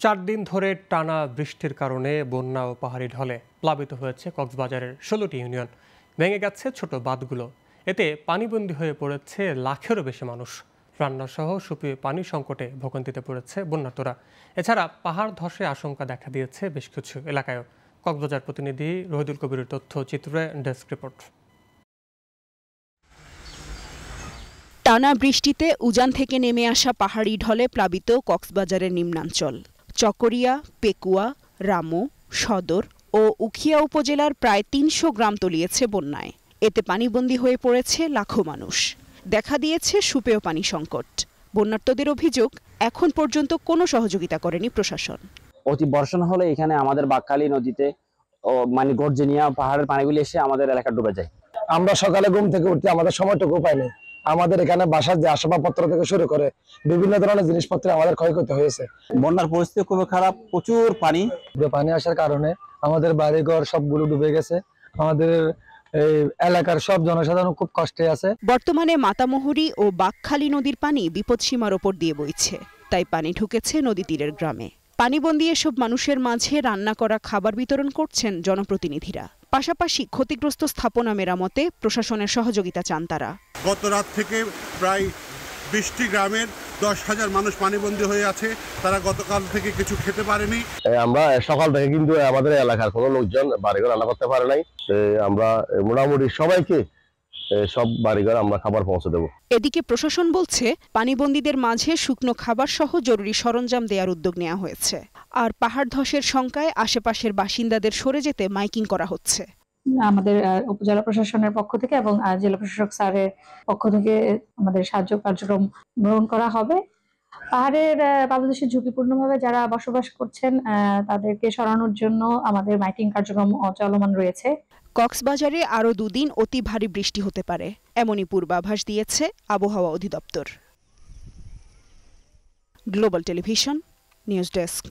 4 দিন ধরে টানা বৃষ্টির কারণে বন্যা ও পাহাড়ি ঢলে প্লাবিত হয়েছে কক্সবাজারের 16টি ইউনিয়ন। ভেঙে গেছে ছোট বাঁধগুলো। এতে পানিবন্দী হয়ে পড়েছে লাখেরও বেশি মানুষ। রান্নাসহ সুপেয় পানি সংকটে ভোগান্তিতে পড়েছে বন্যার্তরা। এছাড়া পাহাড় ধসে আশঙ্কা দেখা দিয়েছে বেশ কিছু এলাকায়ও। কক্সবাজার প্রতিনিধি রহিদুল কবিরের তথ্যচিত্রে ডেস্ক রিপোর্ট। টানা বৃষ্টিতে উজান থেকে নেমে আসা পাহাড়ি ঢলে প্লাবিত কক্সবাজারের নিম্নাঞ্চল। চকরিয়া, পেকুয়া, রামু, সদর ও উখিয়া উপজেলার প্রায় ৩০০ গ্রাম তলিয়েছে বন্যায়। এতে পানিবন্দী হয়ে পড়েছে লাখো মানুষ। দেখা দিয়েছে সুপেয় পানি সংকট। বন্যার্তদের অভিযোগ, এখন পর্যন্ত কোনো সহযোগিতা করেনি প্রশাসন। অতি বর্ষণ হলে এখানে আমাদের বাকখালী নদীতে গর্জনিয়া পাহাড়ের পানিগুলি এসে আমাদের এলাকা ডুবে যায়। আমরা সকালে ঘুম থেকে উঠতে আমাদের সময়টুকু পাইনি। আমাদের এখানে বাসার যে আসবাবপত্র থেকে শুরু করে বিভিন্ন ধরনের জিনিসপত্র আমাদের ক্ষয়ক্ষতি হয়েছে। বন্যার পরিস্থিতি খুবই খারাপ, প্রচুর পানি আসার কারণে আমাদের বাড়িঘর সবগুলো ডুবে গেছে। আমাদের এই এলাকার সব জনসাধারণ খুব কষ্টে আছে। বর্তমানে মাতামুহুরী ও বাকখালী নদীর পানি বিপদসীমার ওপর দিয়ে বইছে, তাই পানি ঢুকেছে নদী তীরের গ্রামে। পানিবন্দী এসব মানুষের মাঝে রান্না করা খাবার বিতরণ করছেন জনপ্রতিনিধিরা। পাশাপাশি ক্ষতিগ্রস্ত স্থাপনা মেরামতে প্রশাসনের সহযোগিতা চান তারা। গত রাত থেকে প্রায় 20টি গ্রামের 10,000 মানুষ পানিবন্দী হয়ে আছে। তারা গতকাল থেকে কিছু খেতে পারেনি। আমরা সকাল থেকে কিন্তু আমাদের এলাকার কোনো লোকজন বাড়িঘর রান্না করতে পারে নাই। আমরা মোটামুটি সবাইকে সব বাড়িঘর আমরা খাবার পৌঁছে দেব। এদিকে প্রশাসন বলছে, পানিবন্দীদের মাঝে শুকনো খাবার সহ জরুরি সরঞ্জাম দেওয়ার উদ্যোগ নেওয়া হয়েছে। আর পাহাড় ধসের শঙ্কায় আশেপাশের বাসিন্দাদের সরে যেতে মাইকিং করা হচ্ছে। আমাদের উপজেলা প্রশাসনের পক্ষ থেকে এবং জেলা প্রশাসক স্যারের পক্ষ থেকে আমাদের সাহায্য কার্যক্রম গ্রহণ করা হবে। পাহাড়ের পাদদেশে ঝুঁকিপূর্ণভাবে যারা বসবাস করছেন তাদেরকে সরানোর জন্য আমাদের মাইকিং কার্যক্রম চলমান রয়েছে। কক্সবাজারে আরও 2 দিন অতি ভারী বৃষ্টি হতে পারে, এমনই পূর্বাভাস দিয়েছে আবহাওয়া অধিদপ্তর। Global television news desk.